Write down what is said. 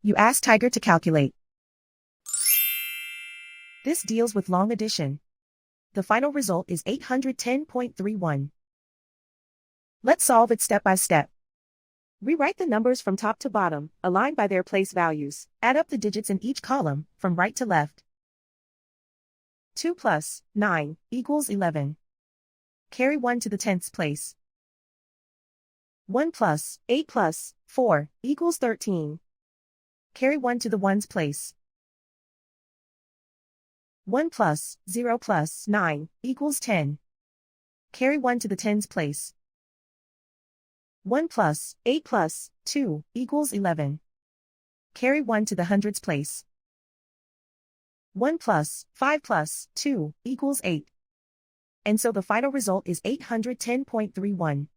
You ask Tiger to calculate. This deals with long addition. The final result is 810.31. Let's solve it step by step. Rewrite the numbers from top to bottom, aligned by their place values. Add up the digits in each column, from right to left. 2 plus 9 equals 11. Carry 1 to the 10th place. 1 plus 8 plus 4 equals 13. Carry 1 to the 1's place. 1 plus 0 plus 9 equals 10. Carry 1 to the 10's place. 1 plus 8 plus 2 equals 11. Carry 1 to the 100's place. 1 plus 5 plus 2 equals 8. And so the final result is 810.31.